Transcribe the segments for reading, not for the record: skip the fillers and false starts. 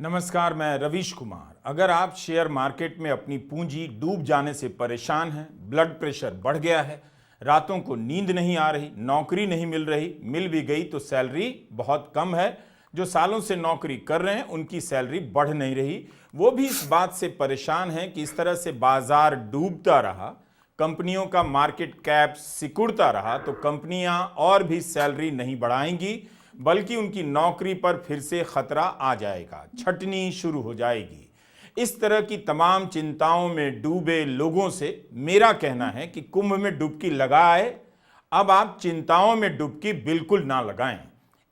नमस्कार, मैं रवीश कुमार। अगर आप शेयर मार्केट में अपनी पूंजी डूब जाने से परेशान हैं, ब्लड प्रेशर बढ़ गया है, रातों को नींद नहीं आ रही, नौकरी नहीं मिल रही, मिल भी गई तो सैलरी बहुत कम है, जो सालों से नौकरी कर रहे हैं उनकी सैलरी बढ़ नहीं रही, वो भी इस बात से परेशान हैं कि इस तरह से बाजार डूबता रहा, कंपनियों का मार्केट कैप सिकुड़ता रहा तो कंपनियां और भी सैलरी नहीं बढ़ाएंगी, बल्कि उनकी नौकरी पर फिर से खतरा आ जाएगा, छटनी शुरू हो जाएगी। इस तरह की तमाम चिंताओं में डूबे लोगों से मेरा कहना है कि कुंभ में डुबकी लगाए, अब आप चिंताओं में डुबकी बिल्कुल ना लगाएं।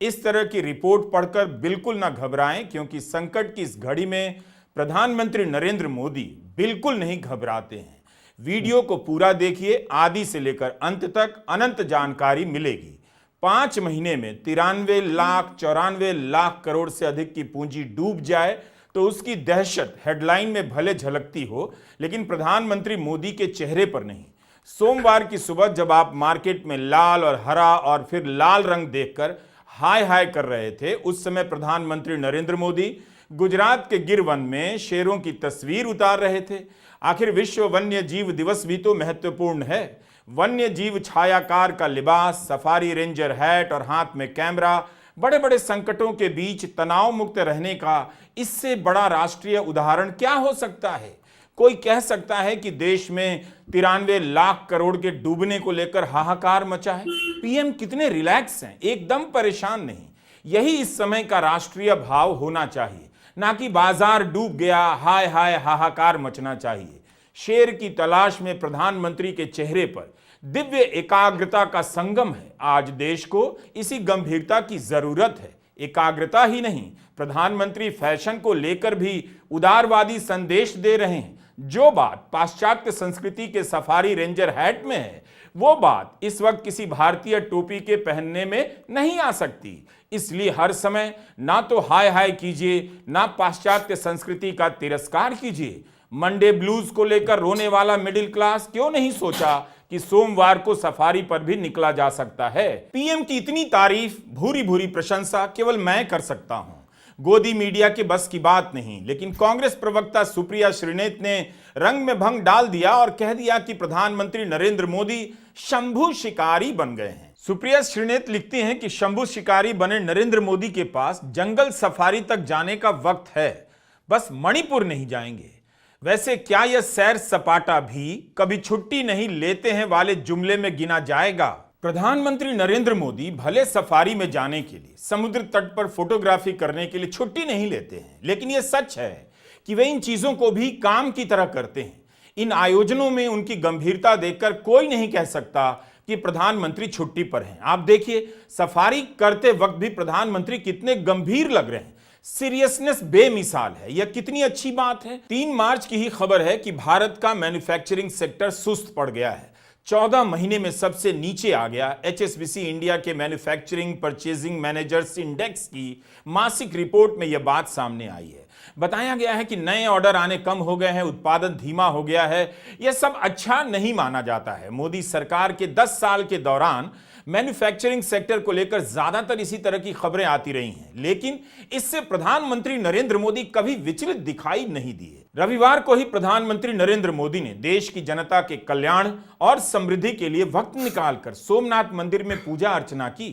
इस तरह की रिपोर्ट पढ़कर बिल्कुल ना घबराएं, क्योंकि संकट की इस घड़ी में प्रधानमंत्री नरेंद्र मोदी बिल्कुल नहीं घबराते हैं। वीडियो को पूरा देखिए, आदि से लेकर अंत तक अनंत जानकारी मिलेगी। 5 महीने में 93 लाख करोड़ से अधिक की पूंजी डूब जाए तो उसकी दहशत हेडलाइन में भले झलकती हो, लेकिन प्रधानमंत्री मोदी के चेहरे पर नहीं। सोमवार की सुबह जब आप मार्केट में लाल और हरा और फिर लाल रंग देखकर हाय हाय कर रहे थे, उस समय प्रधानमंत्री नरेंद्र मोदी गुजरात के गिर वन में शेरों की तस्वीर उतार रहे थे। आखिर विश्व वन्य जीव दिवस भी तो महत्वपूर्ण है। वन्य जीव छायाकार का लिबास, सफारी रेंजर हैट और हाथ में कैमरा, बड़े बड़े संकटों के बीच तनाव मुक्त रहने का इससे बड़ा राष्ट्रीय उदाहरण क्या हो सकता है? कोई कह सकता है कि देश में 93 लाख करोड़ के डूबने को लेकर हाहाकार मचा है। पीएम कितने रिलैक्स हैं, एकदम परेशान नहीं। यही इस समय का राष्ट्रीय भाव होना चाहिए, ना कि बाजार डूब गया हाय हाय हाहाकार मचना चाहिए। शेर की तलाश में प्रधानमंत्री के चेहरे पर दिव्य एकाग्रता का संगम है। आज देश को इसी गंभीरता की जरूरत है। एकाग्रता ही नहीं, प्रधानमंत्री फैशन को लेकर भी उदारवादी संदेश दे रहे हैं। जो बात पाश्चात्य संस्कृति के सफारी रेंजर हैट में है, वो बात इस वक्त किसी भारतीय टोपी के पहनने में नहीं आ सकती। इसलिए हर समय ना तो हाय हाय कीजिए, ना पाश्चात्य संस्कृति का तिरस्कार कीजिए। मंडे ब्लूज को लेकर रोने वाला मिडिल क्लास क्यों नहीं सोचा कि सोमवार को सफारी पर भी निकला जा सकता है? पीएम की इतनी तारीफ, भूरी भूरी प्रशंसा केवल मैं कर सकता हूं। गोदी मीडिया के बस की बात नहीं। लेकिन कांग्रेस प्रवक्ता सुप्रिया श्रीनेत ने रंग में भंग डाल दिया और कह दिया कि प्रधानमंत्री नरेंद्र मोदी शंभू शिकारी बन गए हैं। सुप्रिया श्रीनेत लिखती हैं कि शंभू शिकारी बने नरेंद्र मोदी के पास जंगल सफारी तक जाने का वक्त है, बस मणिपुर नहीं जाएंगे। वैसे क्या यह सैर सपाटा भी कभी छुट्टी नहीं लेते हैं वाले जुमले में गिना जाएगा? प्रधानमंत्री नरेंद्र मोदी भले सफारी में जाने के लिए, समुद्र तट पर फोटोग्राफी करने के लिए छुट्टी नहीं लेते हैं, लेकिन यह सच है कि वे इन चीजों को भी काम की तरह करते हैं। इन आयोजनों में उनकी गंभीरता देखकर कोई नहीं कह सकता कि प्रधानमंत्री छुट्टी पर हैं। आप देखिए, सफारी करते वक्त भी प्रधानमंत्री कितने गंभीर लग रहे हैं। सीरियसनेस बेमिसाल है। यह कितनी अच्छी बात है। 3 मार्च की ही खबर है कि भारत का मैन्युफैक्चरिंग सेक्टर सुस्त पड़ गया है, 14 महीने में सबसे नीचे आ गया। HSBC इंडिया के मैन्युफैक्चरिंग परचेजिंग मैनेजर्स इंडेक्स की मासिक रिपोर्ट में यह बात सामने आई है। बताया गया है कि नए ऑर्डर आने कम हो गए हैं, उत्पादन धीमा हो गया है। यह सब अच्छा नहीं माना जाता है। मोदी सरकार के 10 साल के दौरान मैन्युफैक्चरिंग सेक्टर को लेकर ज्यादातर इसी तरह की खबरें आती रही हैं, लेकिन इससे प्रधानमंत्री नरेंद्र मोदी कभी विचलित दिखाई नहीं दिए। रविवार को ही प्रधानमंत्री नरेंद्र मोदी ने देश की जनता के कल्याण और समृद्धि के लिए वक्त निकालकर सोमनाथ मंदिर में पूजा अर्चना की।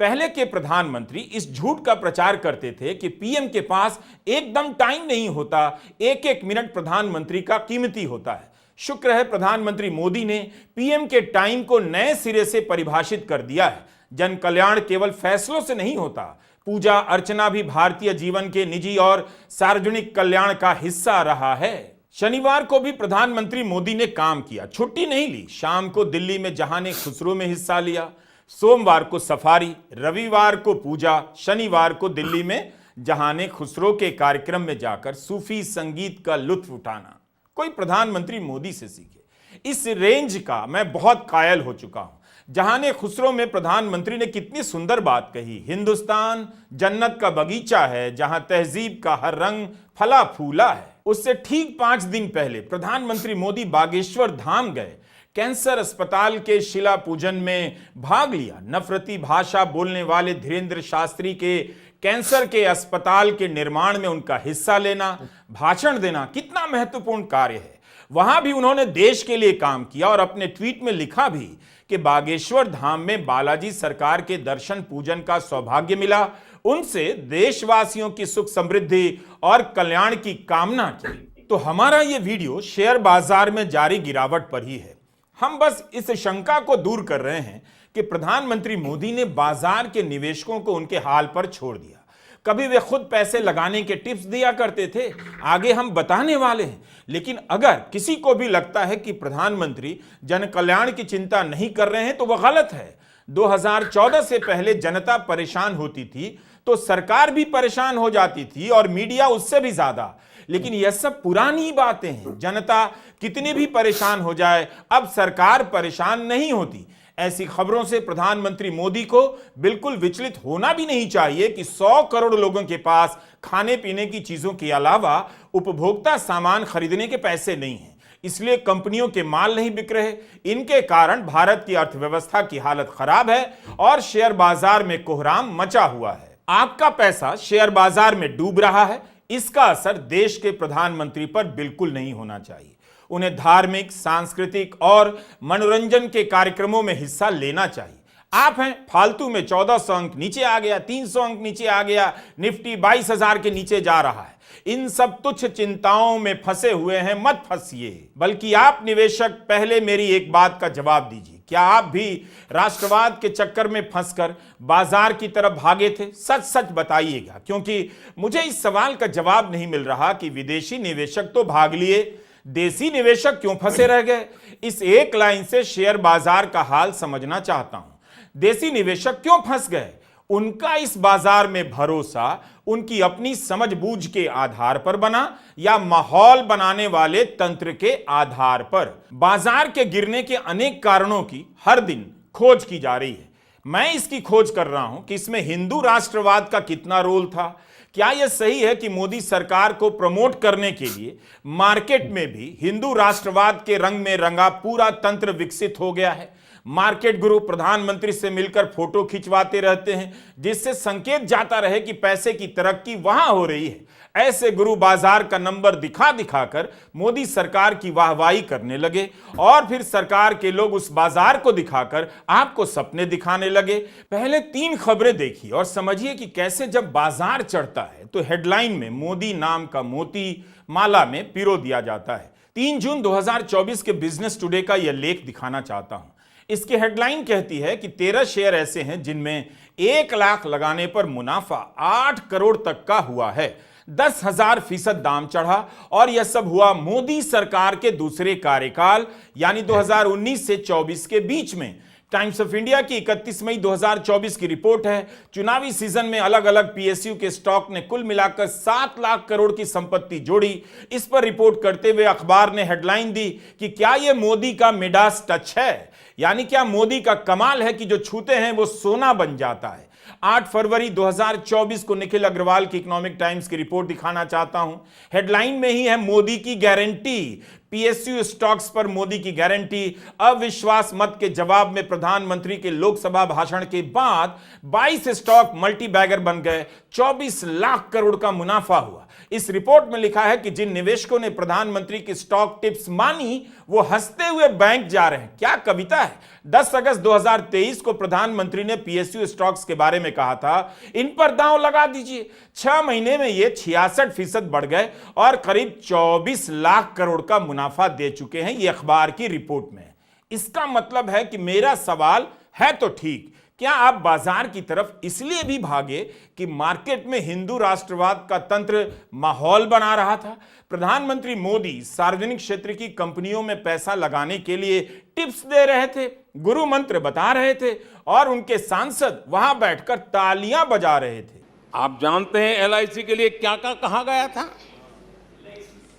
पहले के प्रधानमंत्री इस झूठ का प्रचार करते थे कि पीएम के पास एकदम टाइम नहीं होता, एक एक मिनट प्रधानमंत्री का कीमती होता है। शुक्र है प्रधानमंत्री मोदी ने पीएम के टाइम को नए सिरे से परिभाषित कर दिया है। जन कल्याण केवल फैसलों से नहीं होता, पूजा अर्चना भी भारतीय जीवन के निजी और सार्वजनिक कल्याण का हिस्सा रहा है। शनिवार को भी प्रधानमंत्री मोदी ने काम किया, छुट्टी नहीं ली। शाम को दिल्ली में जहाने खुसरो में हिस्सा लिया, सोमवार को सफारी, रविवार को पूजा, शनिवार को दिल्ली में जहाने खुसरो के कार्यक्रम में जाकर सूफी संगीत का लुत्फ उठाना। कोई प्रधानमंत्री मोदी से सीखे। इस रेंज का मैं बहुत कायल हो चुका हूं। जहाने खुसरो में प्रधानमंत्री ने कितनी सुंदर बात कही, हिंदुस्तान जन्नत का बगीचा है जहां तहजीब का हर रंग फला फूला है। उससे ठीक 5 दिन पहले प्रधानमंत्री मोदी बागेश्वर धाम गए, कैंसर अस्पताल के शिला पूजन में भाग लिया। नफरती भाषा बोलने वाले धीरेंद्र शास्त्री के कैंसर के अस्पताल के निर्माण में उनका हिस्सा लेना, भाषण देना कितना महत्वपूर्ण कार्य है। वहां भी उन्होंने देश के लिए काम किया और अपने ट्वीट में लिखा भी कि बागेश्वर धाम में बालाजी सरकार के दर्शन पूजन का सौभाग्य मिला, उनसे देशवासियों की सुख समृद्धि और कल्याण की कामना की। तो हमारा यह वीडियो शेयर बाजार में जारी गिरावट पर ही है। हम बस इस शंका को दूर कर रहे हैं कि प्रधानमंत्री मोदी ने बाजार के निवेशकों को उनके हाल पर छोड़ दिया। कभी वे खुद पैसे लगाने के टिप्स दिया करते थे, आगे हम बताने वाले हैं। लेकिन अगर किसी को भी लगता है कि प्रधानमंत्री जन कल्याण की चिंता नहीं कर रहे हैं तो वह गलत है। 2014 से पहले जनता परेशान होती थी तो सरकार भी परेशान हो जाती थी और मीडिया उससे भी ज्यादा। लेकिन यह सब पुरानी बातें हैं। जनता कितनी भी परेशान हो जाए, अब सरकार परेशान नहीं होती। ऐसी खबरों से प्रधानमंत्री मोदी को बिल्कुल विचलित होना भी नहीं चाहिए कि 100 करोड़ लोगों के पास खाने पीने की चीजों के अलावा उपभोक्ता सामान खरीदने के पैसे नहीं हैं। इसलिए कंपनियों के माल नहीं बिक रहे। इनके कारण भारत की अर्थव्यवस्था की हालत खराब है और शेयर बाजार में कोहराम मचा हुआ है। आपका पैसा शेयर बाजार में डूब रहा है, इसका असर देश के प्रधानमंत्री पर बिल्कुल नहीं होना चाहिए। उन्हें धार्मिक, सांस्कृतिक और मनोरंजन के कार्यक्रमों में हिस्सा लेना चाहिए। आप हैं फालतू में 1400 अंक नीचे आ गया, 300 अंक नीचे आ गया, निफ्टी 22,000 के नीचे जा रहा है। इन सब तुच्छ चिंताओं में फंसे हुए हैं, मत फंसिए। बल्कि आप निवेशक पहले मेरी एक बात का जवाब दीजिए, क्या आप भी राष्ट्रवाद के चक्कर में फंसकर बाजार की तरफ भागे थे? सच सच बताइएगा, क्योंकि मुझे इस सवाल का जवाब नहीं मिल रहा कि विदेशी निवेशक तो भाग लिए, देसी निवेशक क्यों फंसे रह गए। इस एक लाइन से शेयर बाजार का हाल समझना चाहता हूं। देसी निवेशक क्यों फंस गए? उनका इस बाजार में भरोसा उनकी अपनी समझबूझ के आधार पर बना या माहौल बनाने वाले तंत्र के आधार पर? बाजार के गिरने के अनेक कारणों की हर दिन खोज की जा रही है। मैं इसकी खोज कर रहा हूं कि इसमें हिंदू राष्ट्रवाद का कितना रोल था। क्या यह सही है कि मोदी सरकार को प्रमोट करने के लिए मार्केट में भी हिंदू राष्ट्रवाद के रंग में रंगा पूरा तंत्र विकसित हो गया है? मार्केट गुरु प्रधानमंत्री से मिलकर फोटो खिंचवाते रहते हैं, जिससे संकेत जाता रहे कि पैसे की तरक्की वहां हो रही है। ऐसे गुरु बाजार का नंबर दिखा दिखाकर मोदी सरकार की वाहवाही करने लगे और फिर सरकार के लोग उस बाजार को दिखाकर आपको सपने दिखाने लगे। पहले 3 खबरें देखिए और समझिए कि कैसे जब बाजार चढ़ता है तो हेडलाइन में मोदी नाम का मोती माला में पिरो दिया जाता है। 3 जून 2024 के बिजनेस टुडे का यह लेख दिखाना चाहता हूं। इसकी हेडलाइन कहती है कि 13 शेयर ऐसे हैं जिनमें 1 लाख लगाने पर मुनाफा 8 करोड़ तक का हुआ है। 10,000% दाम चढ़ा और यह सब हुआ मोदी सरकार के दूसरे कार्यकाल यानी 2019 से 24 के बीच में। टाइम्स ऑफ इंडिया की 31 मई 2024 की रिपोर्ट है। चुनावी सीजन में अलग अलग पीएसयू के स्टॉक ने कुल मिलाकर 7 लाख करोड़ की संपत्ति जोड़ी। इस पर रिपोर्ट करते हुए अखबार ने हेडलाइन दी कि क्या यह मोदी का मिडास टच है, यानी क्या मोदी का कमाल है कि जो छूते हैं वो सोना बन जाता है। 8 फरवरी 2024 को निखिल अग्रवाल की इकोनॉमिक टाइम्स की रिपोर्ट दिखाना चाहता हूं। हेडलाइन में ही है मोदी की गारंटी, पीएसयू स्टॉक्स पर मोदी की गारंटी। अविश्वास मत के जवाब में प्रधानमंत्री के लोकसभा भाषण के बाद 22 स्टॉक मल्टी बैगर बन गए। 24 लाख करोड़ का मुनाफा हुआ। इस रिपोर्ट में लिखा है कि जिन निवेशकों ने प्रधानमंत्री की स्टॉक टिप्स मानी वो हंसते हुए बैंक जा रहे हैं। क्या कविता है। 10 अगस्त 2023 को प्रधानमंत्री ने पीएसयू स्टॉक्स के बारे में कहा था, इन पर दांव लगा दीजिए। 6 महीने में ये 66% बढ़ गए और करीब 24 लाख करोड़ का मुनाफा दे चुके हैं, ये अखबार की रिपोर्ट में। इसका मतलब है कि मेरा सवाल है तो ठीक, क्या आप बाजार की तरफ इसलिए भी भागे कि मार्केट में हिंदू राष्ट्रवाद का तंत्र माहौल बना रहा था? प्रधानमंत्री मोदी सार्वजनिक क्षेत्र की कंपनियों में पैसा लगाने के लिए टिप्स दे रहे थे, गुरु मंत्र बता रहे थे और उनके सांसद वहां बैठकर तालियां बजा रहे थे। आप जानते हैं एलआईसी के लिए क्या क्या कहा गया था?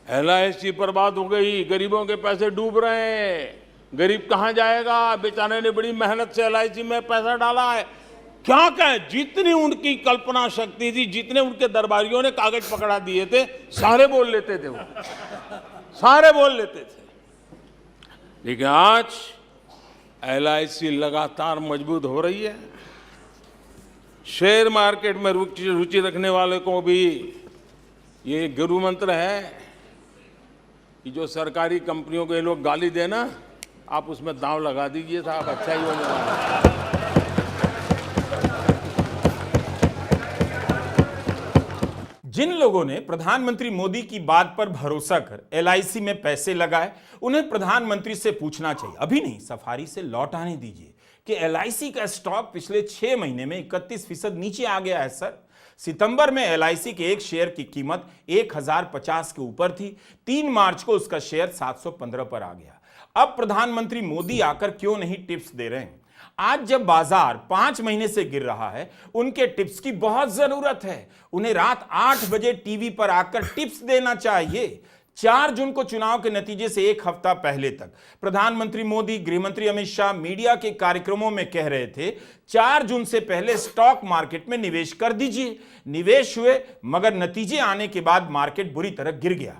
एलआईसी बर्बाद हो गई, गरीबों के पैसे डूब रहे हैं, गरीब कहां जाएगा, बेचारे ने बड़ी मेहनत से एलआईसी में पैसा डाला है। क्या कहें, जितनी उनकी कल्पना शक्ति थी, जितने उनके दरबारियों ने कागज पकड़ा दिए थे, सारे बोल लेते थे, वो सारे बोल लेते थे। लेकिन आज एलआईसी लगातार मजबूत हो रही है। शेयर मार्केट में रुचि रखने वाले को भी ये गुरु मंत्र है कि जो सरकारी कंपनियों को ये लोग गाली देना, आप उसमें दांव लगा दीजिए साहब, अच्छा ही होने वाला है। जिन लोगों ने प्रधानमंत्री मोदी की बात पर भरोसा कर एलआईसी में पैसे लगाए, उन्हें प्रधानमंत्री से पूछना चाहिए, अभी नहीं सफारी से लौट आने दीजिए कि एलआईसी का स्टॉक पिछले 6 महीने में 31% नीचे आ गया है सर। सितंबर में एलआईसी के एक शेयर की कीमत 1050 के ऊपर थी। 3 मार्च को उसका शेयर 715 पर आ गया। अब प्रधानमंत्री मोदी आकर क्यों नहीं टिप्स दे रहे हैं? आज जब बाजार 5 महीने से गिर रहा है, उनके टिप्स की बहुत जरूरत है। उन्हें रात 8 बजे टीवी पर आकर टिप्स देना चाहिए। 4 जून को चुनाव के नतीजे से एक हफ्ता पहले तक प्रधानमंत्री मोदी, गृहमंत्री अमित शाह मीडिया के कार्यक्रमों में कह रहे थे 4 जून से पहले स्टॉक मार्केट में निवेश कर दीजिए। निवेश हुए, मगर नतीजे आने के बाद मार्केट बुरी तरह गिर गया।